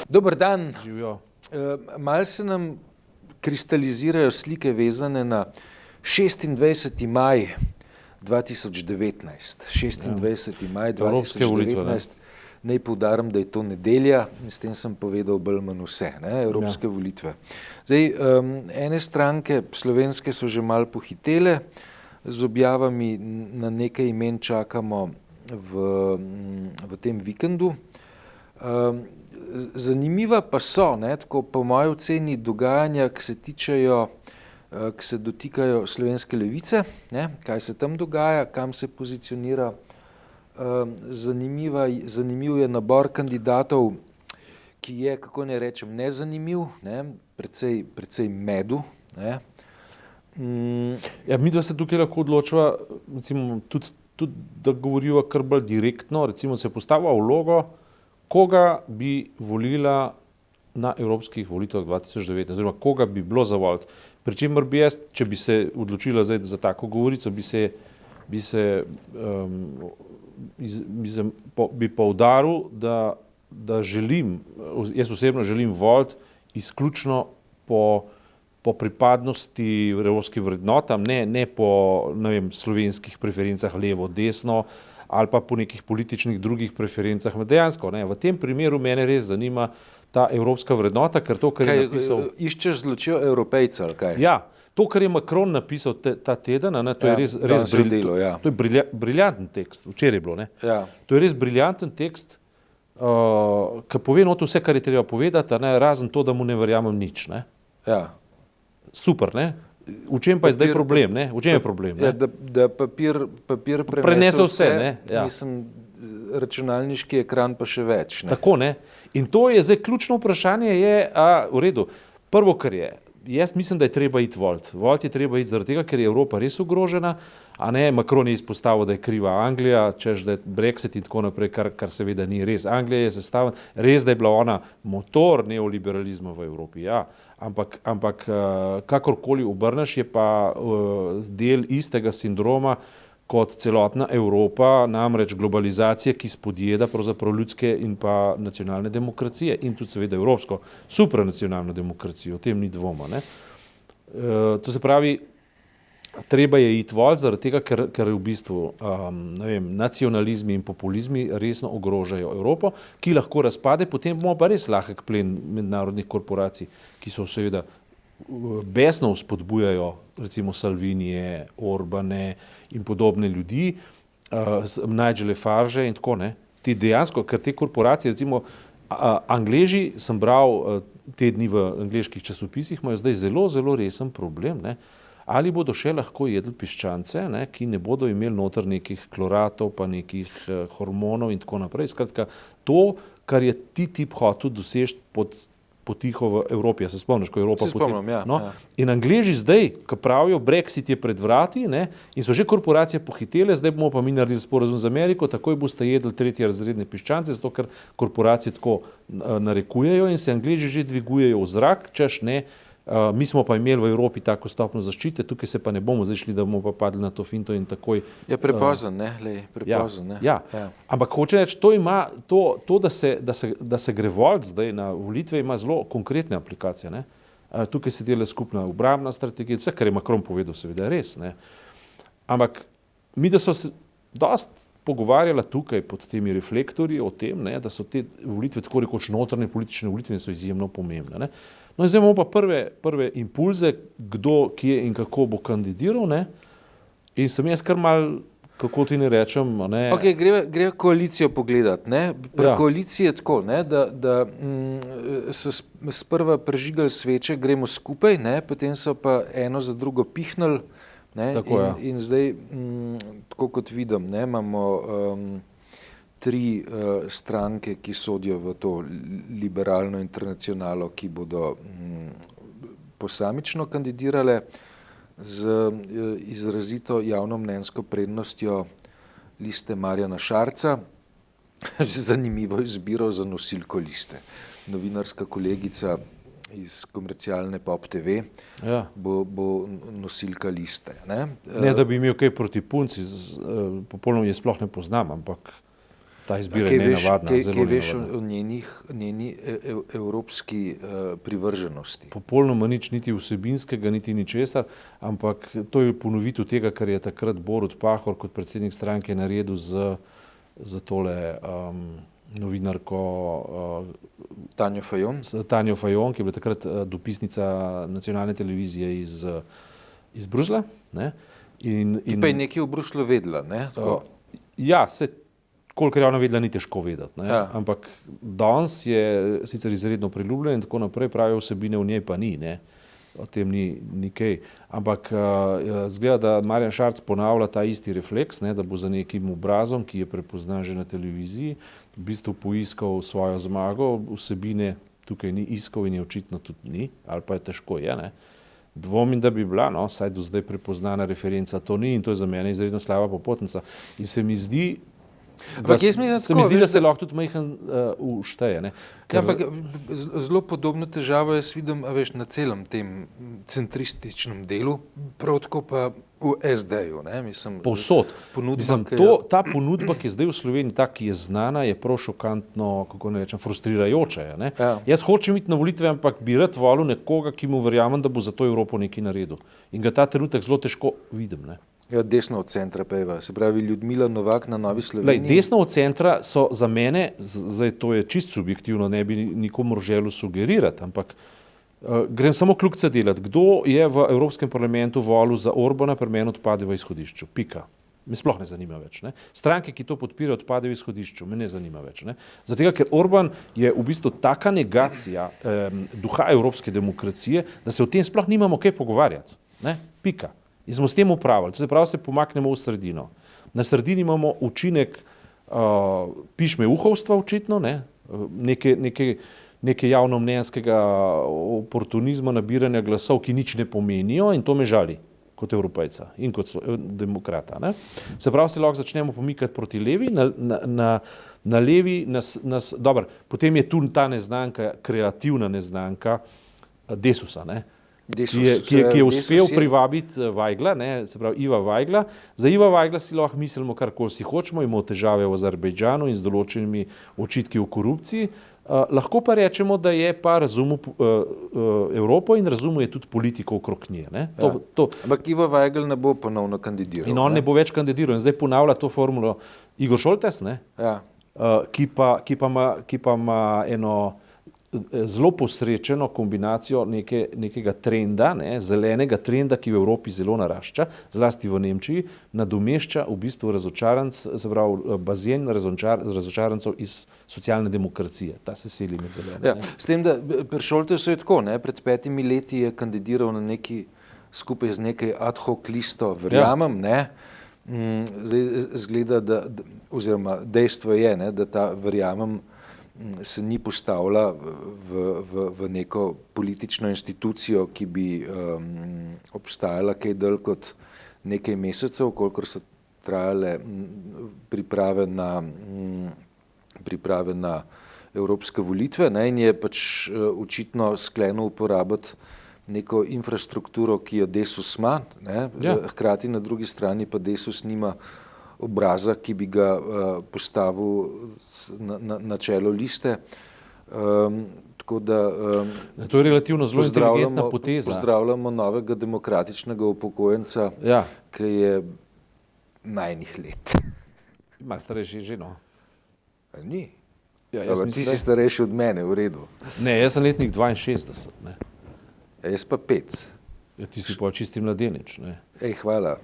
Dober dan. Živijo. Malo se nam kristalizirajo slike vezane na 26. maj 2019. 26. maj 2019. Naj poudarim, da je to nedelja in s tem sem povedal bolj manj vse, evropske volitve. Zdaj, ene stranke slovenske so že malo pohitele, z objavami na nekaj imen čakamo v tem vikendu. Zanimiva pa so, tako po moji oceni, dogajanja, ki se dotikajo slovenske levice, kaj se tam dogaja, kam se pozicionira. Zanimiv je nabor kandidatov, ki je, kako ne rečem, nezanimiv, precej medu. Ja, mi da se tukaj lahko odločiva, recimo, tudi da govoriva kar bolj direktno, recimo se postavlja vlogo, koga bi volila na evropskih volitvah 2019, oziroma koga bi bilo za voliti. Pričemer bi jaz, če bi se odločila zdaj za tako govorico, bi poudaril, da želim, jaz osebno želim voliti izključno po pripadnosti evropskim vrednotam, ne po, slovenskih preferencah levo, desno, ali pa po nekih političnih drugih preferencah. Dejansko, v tem primeru mene res zanima ta evropska vrednota, ker to, kar je napisal... Iščeš zločijo Evropejca, ali kaj? Ja, to, kar je Macron napisal ta teden, to je res briljanten tekst, včeraj je bilo, Ja. To je res briljanten tekst, ki pove not vse, kar je treba povedati, razen to, da mu ne verjamem nič, Ja. Super, V čem pa je zdaj problem, V čem je problem, Ja, da papir prenese vse, Ja. Mislim, računalniški ekran pa še več, Tako, In to je zdaj ključno vprašanje, je, v redu, prvo, kar je, jaz mislim, da je treba iti voliti. Voliti je treba iti zaradi tega, ker je Evropa res ogrožena, Macron je izpostavil, da je kriva Anglija, češ, da je Brexit in tako naprej, kar seveda ni res. Anglija je sestavljena, res, da je bila ona motor neoliberalizma v Evropi, ja, ampak kakorkoli obrneš, je pa del istega sindroma kot celotna Evropa, namreč globalizacija, ki spodjeda pravzaprav ljudske in pa nacionalne demokracije in tudi seveda evropsko supranacionalno demokracijo, o tem ni dvoma. To se pravi, treba je iti voliti zaradi tega, ker v bistvu nacionalizmi in populizmi resno ogrožajo Evropo, ki lahko razpade, potem bomo pa res lahek plen mednarodnih korporacij, ki so seveda besno vzpodbujajo recimo Salvinije, Orbane in podobne ljudi, Nigele Farage in tako, Ti dejansko, ker te korporacije, recimo Angleži, sem bral te dni v angleških časopisih, imajo zdaj zelo, zelo resen problem, ali bodo še lahko jedli piščance, ki ne bodo imeli noter nekih kloratov, pa nekih hormonov in tako naprej. Skratka, to, kar je TTIP hotel doseči potiho v Evropi. Ja, se spomniš, ko Evropa spomnim, ja. In Angleži zdaj, ko pravijo, Brexit je pred vrati, in so že korporacije pohitele, zdaj bomo pa mi naredili sporazum z Ameriko, takoj boste jedli tretjerazredne piščance, zato ker korporacije tako narekujejo in se Angleži že dvigujejo v zrak, češ mi smo pa imeli v Evropi tako stopnjo zaščite, tukaj se pa ne bomo zdaj šli, da bomo pa padli na to finto in takoj... Je prepozen, prepozen, Ja. Ampak hoče reči, da se gre voliti zdaj na volitve, ima zelo konkretne aplikacije, Tukaj se dela skupna obrambna strategija, vse, kar je Macron povedal, seveda je res, Ampak mi, da so se dosti pogovarjala tukaj pod temi reflektorji o tem, da so te volitve tako rekoč notranje politične volitve in so izjemno pomembne, No in zdaj imamo pa prve impulze, kdo, kje in kako bo kandidiral, In sem jaz kar mal, kako ti ne rečem, Ok, gre koalicijo pogledati, Pri koaliciji je tako, da so sprva prežigali sveče, gremo skupaj, potem so pa eno za drugo pihnili, in zdaj, tako kot vidim, imamo tri stranke, ki sodijo v to liberalno internacionalo, ki bodo posamično kandidirale z izrazito javnomnenjsko prednostjo liste Marjana Šarca. Zanimivo izbiro za nosilko liste. Novinarska kolegica iz komercialne Pop TV bo nosilka liste. Ne, da bi imel kaj proti punci, popolnoma je sploh ne poznam, ampak Ta izbira je nenavadna, zelo kaj veš nenavadna. o njeni evropski privrženosti? Popolnoma nič, niti vsebinskega, niti ničesar, ampak to je ponovitev tega, kar je takrat Borut Pahor kot predsednik stranke naredil z tole novinarko Tanjo Fajon? Tanjo Fajon, ki je bila takrat dopisnica nacionalne televizije iz Bruslja. Ne? Ki pa je nekaj v Bruslu vedela, ne? Ja, kolikor je ona vedela, ni težko vedeti. Ne? Ja. Ampak danes je sicer izredno priljubljen in tako naprej, pravijo vsebine v njej pa ni, ne? O tem ni kaj. Ampak zgleda, da Marjan Šarec ponavlja ta isti refleks, ne? Da bo za nekim obrazom, ki je prepoznan že na televiziji, v bistvu poiskal svojo zmago, vsebine tukaj ni iskal in je očitno tudi ni, ali pa je težko, je, ne? Dvomim, da bi bila, no, saj do zdaj prepoznana referenca, to ni in to je za mene izredno slaba popotnica. In se mi zdi, da se lahko tudi majhen všteje. Ne? Ja, ampak zelo podobno težavo jaz vidim, a veš, na celem tem centrističnem delu, prav tako pa v SD-ju. Povsod. Ta ponudba, ki je zdaj v Sloveniji, ta, ki je znana, je prav šokantno, kako ne rečem, frustrirajoča. Ne? Ja. Jaz hočem iti na volitve, ampak bi rad volil nekoga, ki mu verjamem, da bo za to Evropo nekaj naredil. In ga ta trenutek zelo težko vidim. Ne? Ja, desno od centra peva, se pravi Ljudmila Novak na Novi Sloveniji. Desno od centra so za mene, zdaj to je čist subjektivno, ne bi nikomur želel sugerirati, ampak grem samo kljukce delati. Kdo je v Evropskem parlamentu volil za Orbana, pri meni odpade v izhodišču. Pika. Me sploh ne zanima več. Ne? Stranke, ki to podpirajo, odpade v izhodišču. Me ne zanima več. Ne? Zato, ker Orban je v bistvu taka negacija duha evropske demokracije, da se o tem sploh nimamo kaj pogovarjati. Ne? Pika. In smo s tem upravili. To se pravi, se pomaknemo v sredino. Na sredini imamo učinek pišmeuhovstva očitno, ne? Neke javnomnenjskega oportunizma, nabiranja glasov, ki nič ne pomenijo in to me žali kot evropejca in kot demokrata. Ne? Se pravi, se lahko začnemo pomikati proti levi, na levi dobro, potem je tu ta neznanka, kreativna neznanka Desusa, ne? Ki je uspel privabiti Vajgla, ne, se pravi Iva Vajgla. Za Iva Vajgla si lahko mislimo, karkoli si hočemo, imamo težave v Azerbejdžanu in z določenimi očitki o korupciji. Lahko pa rečemo, da je pa razumel Evropo in razumel je tudi politiko okrog nje. Ne. Ampak Iva Vajgl ne bo ponovno kandidiral. In on ne bo več kandidiral. In zdaj ponavlja to formulo Igor Šoltes, ne, ki pa ima eno zelo posrečeno kombinacijo nekega trenda, ne, zelenega trenda, ki v Evropi zelo narašča, zlasti v Nemčiji, nadomešča v bistvu bazen razočarancev iz socialne demokracije. Ta se seli med zelene. Ja, s tem, da pri Šoltesu je tako, ne, pred 5 leti je kandidiral na neki skupaj z nekaj ad hoc listo, verjamem, ne, zdaj zgleda, oziroma dejstvo je, ne, da ta verjamem se ni postavila v neko politično institucijo, ki bi obstajala kaj dalj kot nekaj mesecev, kolikor so trajale priprave na evropske volitve, ne, in je pač očitno sklenil uporabiti neko infrastrukturo, ki jo Desus ima, ne, hkrati na drugi strani pa Desus nima obraza, ki bi ga postavil na čelo liste. Tako da to je relativno zelo inteligentna poteza. Pozdravljamo novega demokratičnega upokojenca, ki je najnih let. Malo starejši že, no. Ni. Ti si starejši od mene, v redu. Ne, jaz sem letnik 62. Ne. Jaz pa 5. Ja, ti si pa čisti mladenič. Ne. Hvala.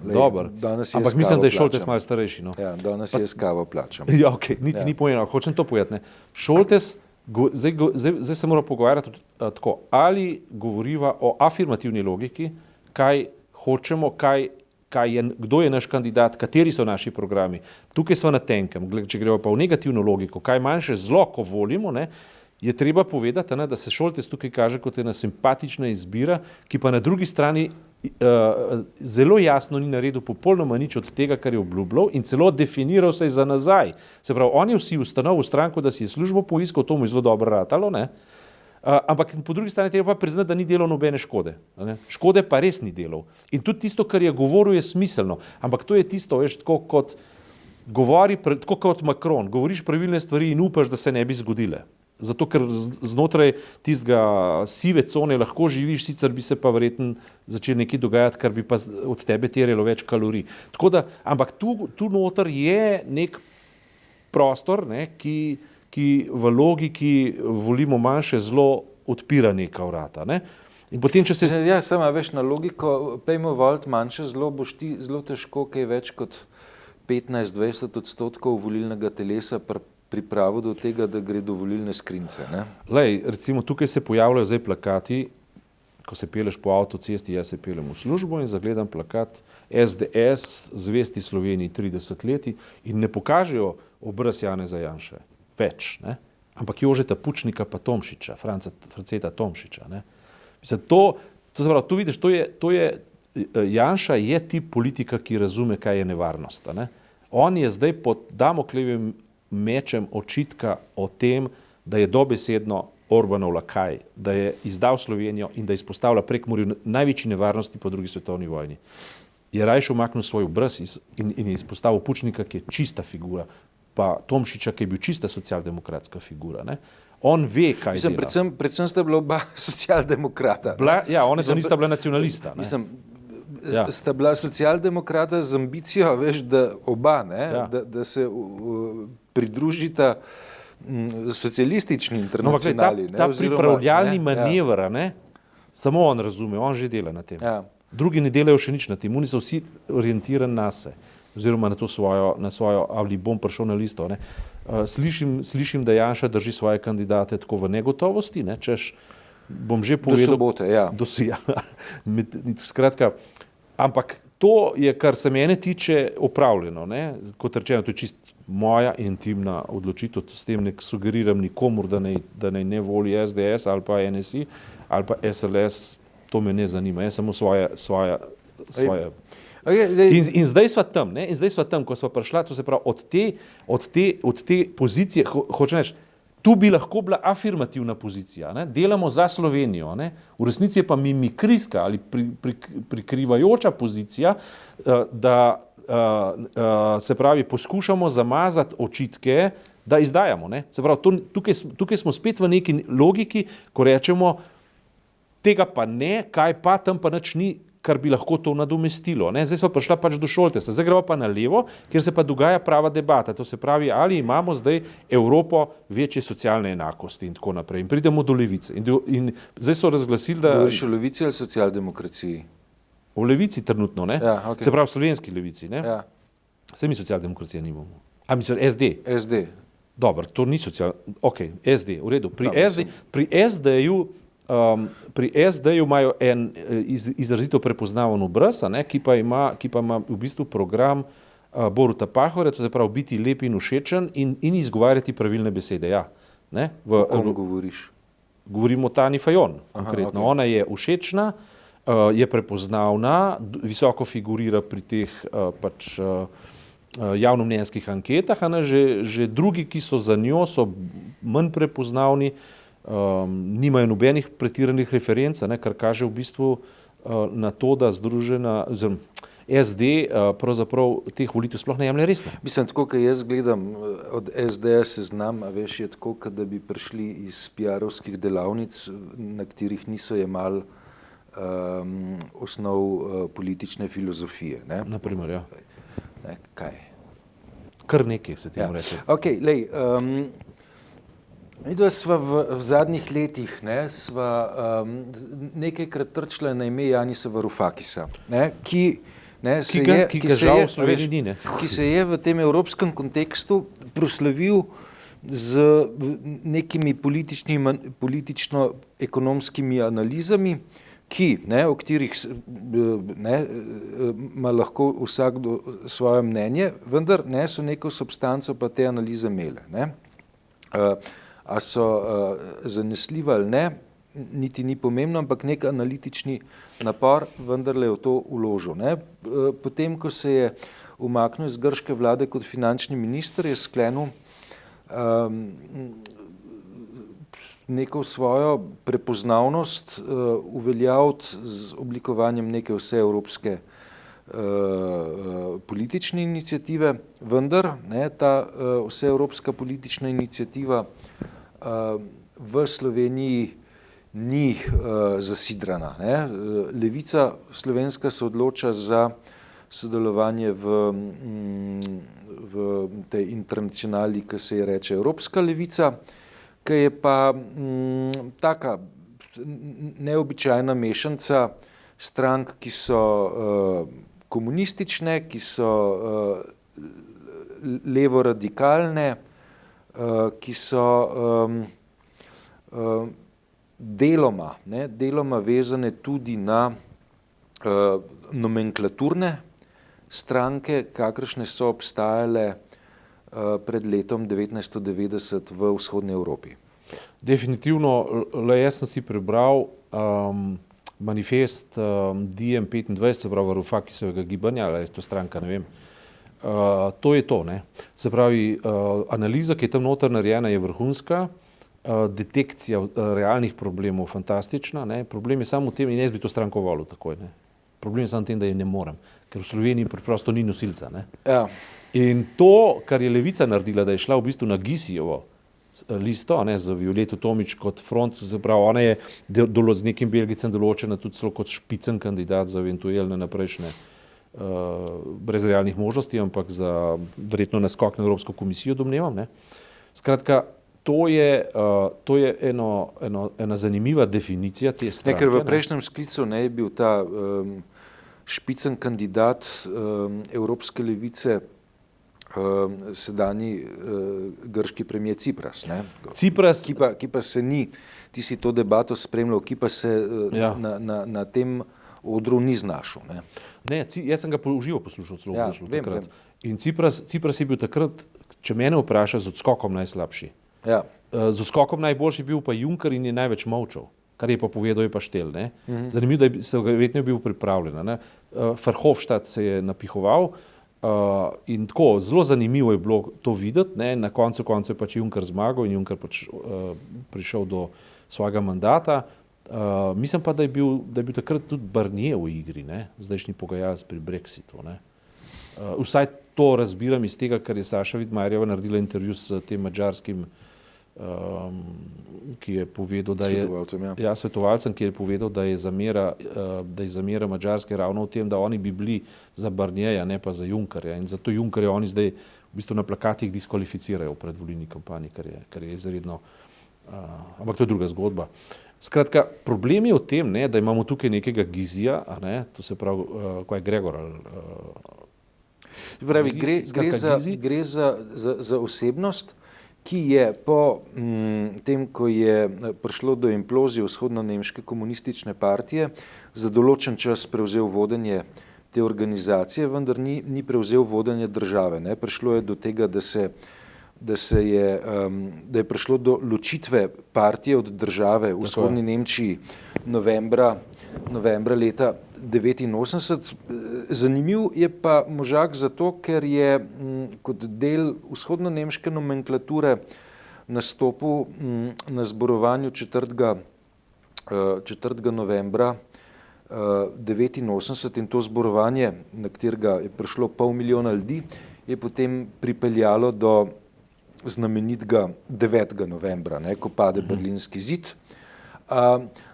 Ampak mislim, da je Šoltes malo starejši. No. Ja, danes jaz kavo plačam. Ja, ok, niti ni pojeno. Hočem to povedati. Šoltes, zdaj se mora pogovarjati tako, ali govoriva o afirmativni logiki, kaj hočemo, kdo je naš kandidat, kateri so naši programi. Tukaj smo na tenkem. Če gremo pa v negativno logiko, kaj manjše zlo, ko volimo, ne, je treba povedati, ne, da se Šoltes tukaj kaže kot ena simpatična izbira, ki pa na drugi strani zelo jasno ni naredil popolnoma nič od tega, kar je obljubljal in celo definiral se za nazaj. Se pravi, on je vsi ustanovil stranko, da si je službo poiskal, to mu je zelo dobro ratalo, ne? Ampak po drugi strani treba pa priznati, da ni delal nobene škode. Ne? Škode pa res ni delal. In tudi tisto, kar je govoril, je smiselno. Ampak to je tisto, veš, tako kot govori, tako kot Macron, govoriš pravilne stvari in upaš, da se ne bi zgodile. Zato, ker znotraj tistega sive cone lahko živiš, sicer bi se pa verjetno začelo nekaj dogajati, kar bi pa od tebe terjalo več kalorij. Tako da, ampak tu noter je nek prostor, ne, ki v logiki volimo manjše zelo odpira neka vrata. Ne. In potem, če se... Ja, sama veš, na logiko, pejmo volt manjše zelo, boš ti zelo težko kaj več kot 15-20% volilnega telesa pripravo do tega, da gre do volilne skrinjice. Lej, recimo tukaj se pojavljajo zdaj plakati, ko se peleš po avtocesti, jaz se pelem v službo in zagledam plakat SDS, zvesti Sloveniji 30 leti in ne pokažejo obraz Janeza Janše. Več, ne? Ampak Jožeta Pučnika pa Tomšiča, Franceta Tomšiča. Ne? Mislim, to se pravi, tu vidiš, to je Janša je tip politika, ki razume, kaj je nevarnost. Ne? On je zdaj pod Damoklevim mečem očitka o tem, da je dobesedno Orbanov lakaj, da je izdal Slovenijo in da izpostavlja Prekmurju največji nevarnosti po drugi svetovni vojni. Je rajše umaknil svoj obraz in je izpostavil Pučnika, ki je čista figura, pa Tomšiča, ki je bil čista socialdemokratska figura. Ne? On ve, kaj dela. Predvsem sta bila oba socialdemokrata. Ja, one so nista bila nacionalista. Ne? Sta bila socialdemokrata z ambicijo, veš, da oba, ne, da se pridružita socialistični internacionali. Ta pripravljalni manever, ne, samo on razume, on že dela na tem. Ja. Drugi ne delajo še nič na tem, oni so vsi orientirani na se, oziroma na to svojo, ali bom prišel na listo. Ne. Slišim, da Janša drži svoje kandidate tako v negotovosti, ne, češ, bom že povedal. Do sobote, ja. Skratka, ampak to je, kar se mene tiče, opravljeno. Ne? Kot rečeno, to je čist moja intimna odločitev, s tem ne sugeriram nikomur, da naj ne voli SDS ali pa NSI ali pa SLS, to me ne zanima, jaz samo svoje. In zdaj sva tam, ne? In zdaj sva tam, ko sva prišla, to se pravi, od te pozicije, hočem reči, tu bi lahko bila afirmativna pozicija, ne? Delamo za Slovenijo, ne? V resnici je pa mimikrijska ali prikrivajoča pozicija, da se pravi poskušamo zamazati očitke, da izdajamo. Ne? Se pravi, tukaj smo spet v neki logiki, ko rečemo, tega pa ne, kaj pa, tam pa nič ni, kar bi lahko to nadomestilo. Ne? Zdaj smo prišla pač do Šoltesa, zdaj gremo pa na levo, kjer se pa dogaja prava debata. To se pravi, ali imamo zdaj Evropo večje socialne enakosti in tako naprej. In pridemo do levice. In zdaj so razglasili, da... Govoriš o levici ali socialdemokraciji? O levici trenutno, ne? Ja, okay. Se pravi, slovenski levici, ne? Ja. Saj mi socialdemokracije nimamo. A mislim, SD? SD. Dobro, to ni ok, SD, v redu. Pri SD-ju imajo en izrazito prepoznaven obraz, ki pa ima v bistvu program Boruta Pahorja, to se pravi biti lep in všečen in izgovarjati pravilne besede. Ja, ne? O kom govoriš? Govorimo o Tanji Fajon, konkretno. Okay. Ona je všečna, je prepoznavna, visoko figurira pri teh pač javnomnenjskih anketah, že drugi, ki so za njo, so manj prepoznavni, nimajo nobenih pretiranih referenc, kar kaže v bistvu na to, da združena SD pravzaprav teh volitev sploh ne jemlje resno. Mislim, tako, kad jaz gledam od SD-ja seznam, a veš, je tako, kad da bi prišli iz PR-ovskih delavnic, na katerih niso jemali osnov politične filozofije. Ne? Naprimer, ja. Ne, kaj? Kar nekaj se temu reče. Ok, lej, midva sva v zadnjih letih, ne, sva nekajkrat trčila na ime Janisa Varoufakisa, ne, ki se je v tem evropskem kontekstu proslavil z nekimi politično-ekonomskimi analizami, o katerih ima lahko vsakdo svoje mnenje, vendar so neko substanco pa te analize imele. A so zanesljive ali ne, niti ni pomembno, ampak nek analitični napor vendarle je v to vložil. Potem, ko se je umaknil iz grške vlade kot finančni minister, je sklenil neko svojo prepoznavnost uveljaviti z oblikovanjem neke vseevropske politične iniciative, vendar ne, ta vseevropska politična iniciativa v Sloveniji ni zasidrana. Ne. Levica slovenska se odloča za sodelovanje v tej internacionali, ki se je reče Evropska levica, ki je pa taka neobičajna mešanca strank, ki so komunistične, ki so levo-radikalne, ki so deloma vezane tudi na nomenklaturne stranke, kakršne so obstajale pred letom 1990 v vzhodni Evropi. Definitivno, jaz sem si prebral manifest DiEM25, se pravi Varoufakisovega gibanja, ali je to stranka, ne vem. To je to, ne. Se pravi, analiza, ki je tam noter narejena, je vrhunska, detekcija realnih problemov fantastična, ne. Problem je samo v tem, in jaz bi to stranko volil takoj, ne. Problem je samo v tem, da je ne morem, ker v Sloveniji preprosto ni nosilca, ne. Ja. In to, kar je Levica naredila, da je šla v bistvu na Gisijevo listo, ne, za Violeto Tomić kot front, se pravi, ona je z nekim Belgicem določena tudi celo kot špicen kandidat za eventualne naprejšnje brez realnih možnosti, ampak za verjetno naskok na Evropsko komisijo, domnevam, ne. Skratka, to je ena zanimiva definicija te stranke. Ker v prejšnjem sklicu ne je bil ta špicen kandidat Evropske levice sedanji grški premier Cipras, ne? Cipras, ki pa se ni, ti si to debato spremljal, ki pa se na tem odru ni znašel. Ne, jaz sem ga uživo poslušal celo Ja, takrat. In Cipras je bil takrat, če mene vpraša, z odskokom najslabši. Ja. Z odskokom najboljši bil pa Juncker in je največ molčal, kar je pa povedal, je pa štel. Ne? Zanimivo, da se verjetno je bil pripravljen. Ne? Verhofstadt se je napihoval in tako zelo zanimivo je bilo to videti. Ne? Na koncu je pač Juncker zmagal in Juncker pač prišel do svojega mandata. Mislim pa, da je bil takrat tudi Barnier v igri, ne? Zdajšnji pogajalec pri Brexitu. Ne? Vsaj to razbiram iz tega, kar je Saša Vidmarjeva naredila intervju s tem madžarskim ki je povedal, da je svetovalcem, ki je povedal, da je zamera Madžarske ravno v tem, da oni bi bili za Barnierja, ne pa za Junckerja. In zato Junckerja oni zdaj v bistvu na plakatih diskvalificirajo v predvolilni kampanji, kar je izredno, ampak to je druga zgodba. Skratka, problem je v tem, ne, da imamo tukaj nekega Gizija, ne, to se pravi, kaj je Gregor Gre za osebnost, ki je po tem, ko je prišlo do implozije vzhodno-nemške komunistične partije, za določen čas prevzel vodenje te organizacije, vendar ni prevzel vodenje države. Ne. Prišlo je do tega, da je prišlo do ločitve partije od države v vzhodni Nemčiji novembra leta 1989. Zanimiv je pa Možak zato, ker je kot del vzhodno-nemške nomenklature nastopil na zborovanju 4. novembra 1989 in to zborovanje, na katerega je prišlo 500 000 ljudi, je potem pripeljalo do znamenitega 9. novembra, ne, ko pade Berlinski zid.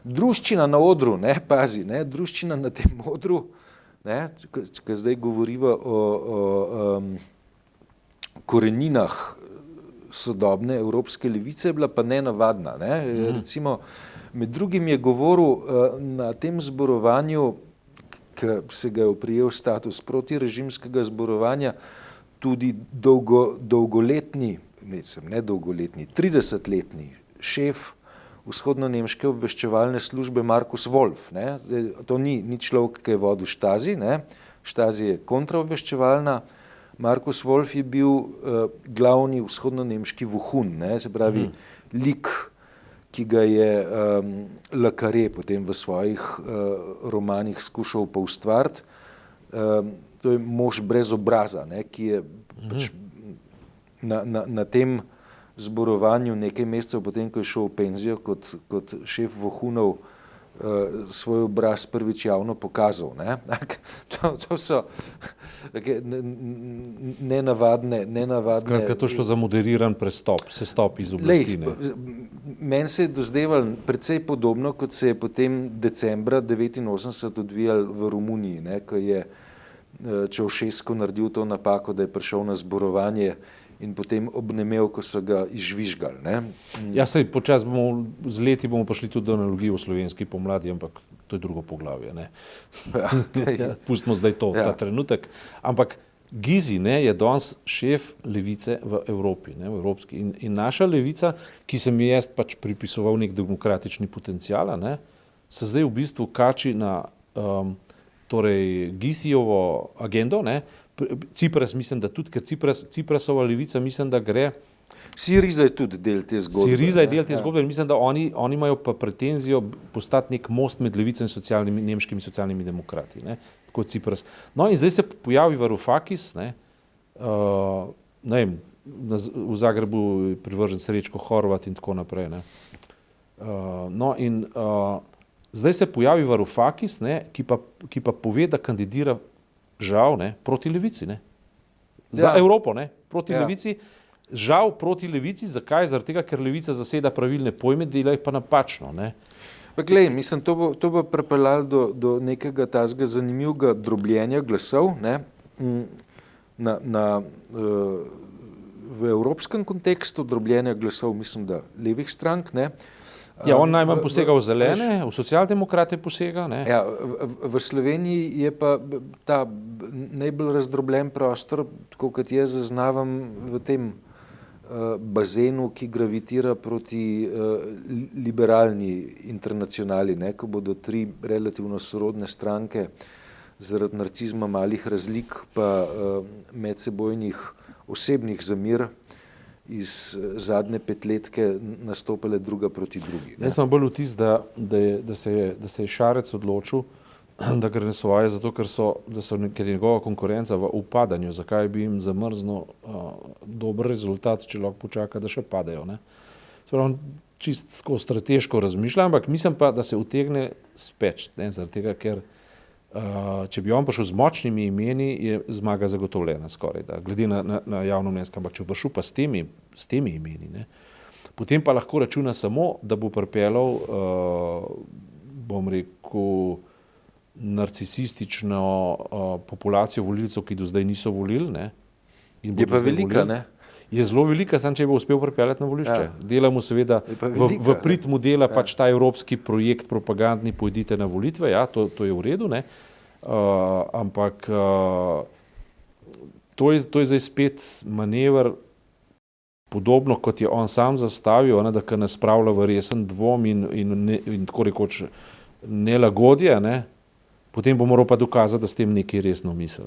Druščina na odru, ne, pazi, ne, druščina na tem odru, ne, ko zdaj govoriva o koreninah sodobne evropske levice, je bila pa nenavadna. Ne. Recimo, med drugim je govoril na tem zborovanju, ki se ga je oprijel status protirežimskega zborovanja, tudi dolgoletni, ne dolgoletni, 30-letni šef vzhodno-nemške obveščevalne službe Markus Wolf. Ne. To ni človek, ki je vodil Stasi, ne. Stasi je kontraobveščevalna. Markus Wolf je bil glavni vzhodno-nemški vohun, ne. Se pravi, lik, ki ga je Le Carré potem v svojih romanih skušal pa ustvariti. To je mož brez obraza, ne, ki je pač na tem zborovanju nekaj mesecev potem, ko je šel v penzijo kot šef vohunov, svoj obraz prvič javno pokazal. Ne? To so nenavadne. Skratka, to šlo za moderiran sestop iz oblasti. Meni se je dozdevalo precej podobno, kot se je potem decembra 1989 odvijal v Romuniji, ne? Ko je Ceausescu naredil to napako, da je prišel na zborovanje in potem obnemel, ko so ga izžvižgali. Ne? Ja, saj počas z leti bomo prišli tudi do analogije v slovenski pomladi, ampak to je drugo poglavje. Ne? Pustimo zdaj ta trenutek. Ampak Gysi, ne, je danes šef levice v Evropi, ne, v evropski. In naša levica, ki se mi je pač pripisoval nek demokratični potencial, ne, se zdaj v bistvu kači na torej Gysijevo agendo, ne. Cipras, mislim, da tudi, ker Ciprasova levica, mislim, da gre. Siriza je tudi del te zgodbe. Siriza je del te zgodbe in mislim, da oni imajo pa pretenzijo postati nek most med levico in nemškimi socialnimi demokrati, ne, kot Cipras. No in zdaj se pojavi Varoufakis, ne, ne vem, v Zagrebu je privržen Srečko Horvat in tako naprej, ne. No in zdaj se pojavi Varoufakis, ne, ki pa pove, da kandidira žal, ne, proti levici, ne. Za Evropo, ne, proti levici. Žal proti levici, zakaj? Zaradi tega, ker levica zaseda pravilne pojme, dela jih pa napačno, ne. Pa glej, mislim, to bo pripeljalo do nekega tazga zanimivega drobljenja glasov, ne, v evropskem kontekstu drobljenja glasov, mislim, da levih strank, ne. Ja, on najmanj posega v zelene, v socialdemokrate posega, ne. Ja, v Sloveniji je pa ta najbolj razdrobljen prostor, tako kot jaz zaznavam v tem bazenu, ki gravitira proti liberalni internacionali, ne, ko bodo tri relativno sorodne stranke zaradi narcizma malih razlik pa medsebojnih osebnih zamir iz zadnje petletke nastopile druga proti drugi. Jaz sem bolj vtis, da se je Šarec odločil, da gre na svoje, zato ker je njegova konkurenca v upadanju, zakaj bi jim zamrznil dober rezultat, če lahko počaka, da še padejo. Ne? On čist strateško razmišlja, ampak mislim pa, da se utegne speč, ne? Zaradi tega, ker če bi on prišel z močnimi imeni, je zmaga zagotovljena skoraj, da, glede na javno mnenje, ampak če bo prišel pa s temi imeni, ne, potem pa lahko računa samo, da bo pripeljal, bom rekel, narcisistično populacijo volilcev, ki do zdaj niso volili, ne. Je pa velika, ne? Je zelo velika, samo če bo uspel pripeljati na volišče. Ja. Dela mu seveda, v prid mu dela pač ta evropski projekt propagandni, pojdite na volitve, ja, to je v redu, ne. Ampak to je zdaj spet manever podobno, kot je on sam zastavil, ne, da kar nas spravlja v resen dvom in tako rekoč nelagodje, ne. Potem bo moral pa dokazati, da s tem nekaj resno misli.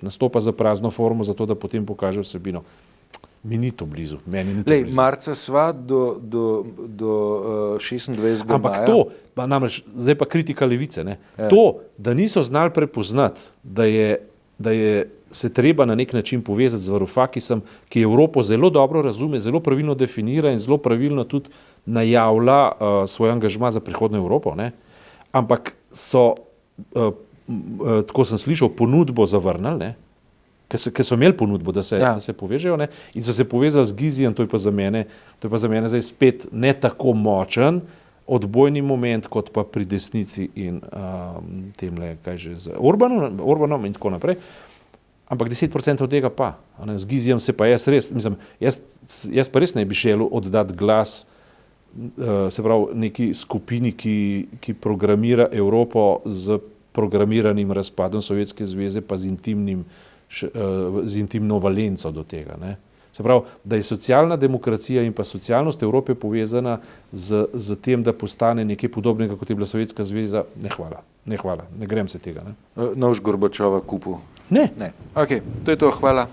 Nastopa za prazno formo, zato da potem pokaže vsebino. Mi ni to blizu, meni ni to blizu. Marca sva do 26. maja. Ampak to, pa namreč, zdaj pa kritika levice, ne? Ja. To, da niso znali prepoznati, da je se treba na nek način povezati z Varoufakisom, ki Evropo zelo dobro razume, zelo pravilno definira in zelo pravilno tudi najavlja svoj angažma za prihodno Evropo, ne? Ampak so tako sem slišal, ponudbo zavrnili, ne? Ker so imeli ponudbo, da se povežejo, ne? In so se povezali z Gysijem, to je pa za mene zdaj spet ne tako močen odbojni moment, kot pa pri desnici in temle, kaj že, z Orbanom in tako naprej. Ampak 10% od tega pa. Z Gysijem se pa jaz pa res ne bi želel oddati glas, se pravi, neki skupini, ki programira Evropo z programiranim razpadom Sovjetske zveze, pa z intimno valenco do tega. Ne? Se pravi, da je socialna demokracija in pa socialnost Evrope povezana z tem, da postane nekaj podobnega, kot je bila Sovjetska zveza, ne hvala, ne grem se tega. Ne? Nož Gorbačova kupu. Ne. Ok, to je to, hvala.